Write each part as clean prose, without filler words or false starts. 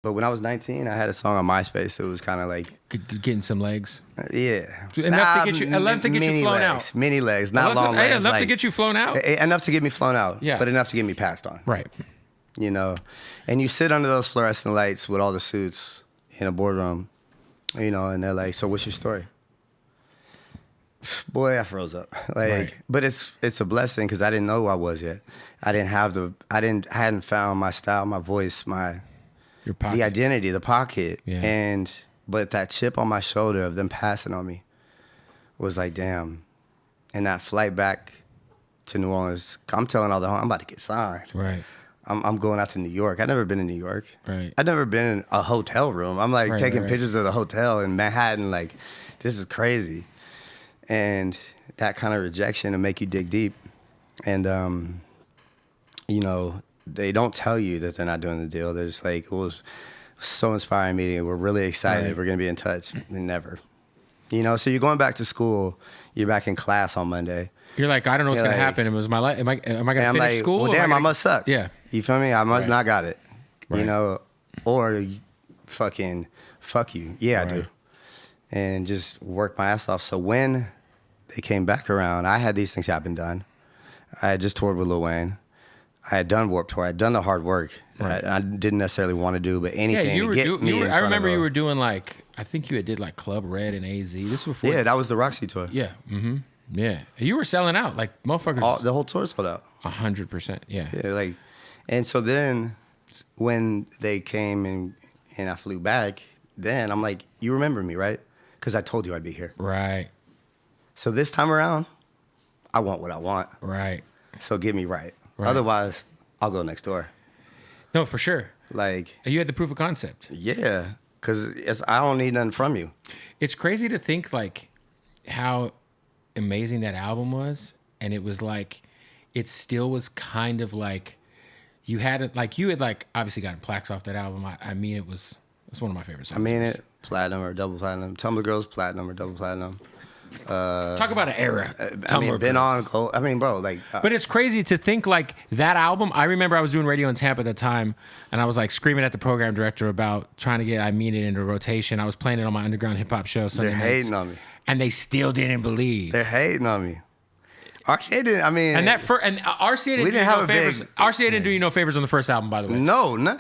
But when I was 19, I had a song on MySpace. It was kind of like getting some legs. Yeah, Enough to get you flown out. Mini legs, not long legs. Enough to get you flown out. Enough to get me flown out. Yeah, but enough to get me passed on. Right. You know, and you sit under those fluorescent lights with all the suits in a boardroom. You know, and they're like, "So what's your story?" Boy, I froze up. But it's a blessing because I didn't know who I was yet. I hadn't found my style, my voice, the identity, the pocket. Yeah. But that chip on my shoulder of them passing on me was like, damn. And that flight back to New Orleans, I'm telling all I'm about to get signed. Right. I'm going out to New York. I'd never been in New York. Right. I'd never been in a hotel room. I'm like taking pictures of the hotel in Manhattan. Like, this is crazy. And that kind of rejection will make you dig deep. And, you know, they don't tell you that they're not doing the deal. They're just like, it was so inspiring meeting. We're really excited. Right. We're going to be in touch. And never. You know, so you're going back to school. You're back in class on Monday. You're like, I don't know what's going to happen. It was my life. Am I going to finish school? Well, damn, I must suck. Yeah. You feel me? I must not got it. Right. You know, or fucking fuck you. Yeah, I do. And just work my ass off. So when they came back around, I had these things happen done. I had just toured with Lil Wayne. I had done Warped Tour. I had done the hard work. Right. I didn't necessarily want to do, but anything to get me in front I remember of you were doing like, I think you did like Club Red and AZ. This was before. Yeah, that was the Roxy tour. Yeah. Mm-hmm. Yeah. You were selling out like motherfuckers. The whole tour sold out. 100%. Yeah. Yeah, like, and so then when they came and I flew back, then I'm like, you remember me, right? Because I told you I'd be here. Right. So this time around, I want what I want. Right. So get me right. Otherwise, I'll go next door. No, for sure. Like, you had the proof of concept. Yeah, because I don't need nothing from you. It's crazy to think like how amazing that album was, and it was like it still was kind of like you had obviously gotten plaques off that album. I mean, it's one of my favorite songs. I mean it, platinum or double platinum. Tumblr Girls, platinum or double platinum. Talk about an era. I mean, been on gold. I mean, bro, like. But it's crazy to think like that album. I remember I was doing radio in Tampa at the time, and I was like screaming at the program director about trying to get I Mean It into rotation. I was playing it on my underground hip hop show. They're hating on me, and they still didn't believe. They're hating on me. RCA didn't. I mean, and RCA didn't. We didn't have no favors. RCA didn't do you no favors on the first album, by the way. No, none.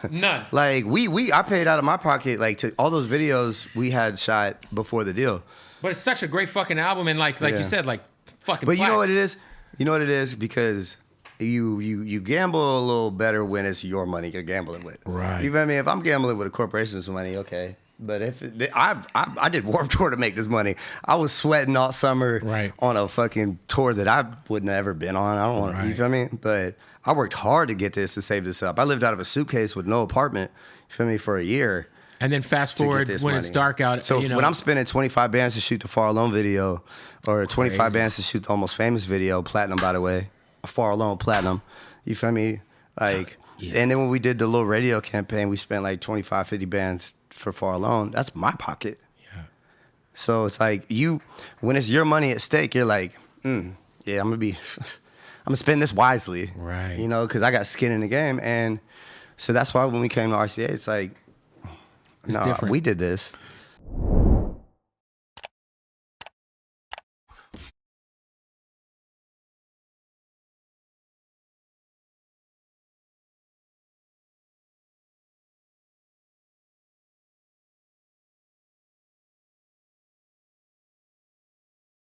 Like I paid out of my pocket like to all those videos we had shot before the deal. But it's such a great fucking album, and like you said, like fucking. But you know what it is? You know what it is? Because you gamble a little better when it's your money you're gambling with. Right. You feel me? If I'm gambling with a corporation's money, okay. But if I did Warped Tour to make this money, I was sweating all summer on a fucking tour that I wouldn't have ever been on. I don't want to. You feel me? But I worked hard to get this, to save this up. I lived out of a suitcase with no apartment. You feel me? For a year. And then fast forward when it's dark out. So when I'm spending 25 bands to shoot the Far Alone video, or 25 bands to shoot the Almost Famous video, platinum by the way, Far Alone platinum. You feel me? Like, and then when we did the little radio campaign, we spent like 25, 50 bands for Far Alone. That's my pocket. Yeah. So it's like when it's your money at stake, you're like, I'm gonna spend this wisely, right? You know, because I got skin in the game, and so that's why when we came to RCA, it's like. No, we did this.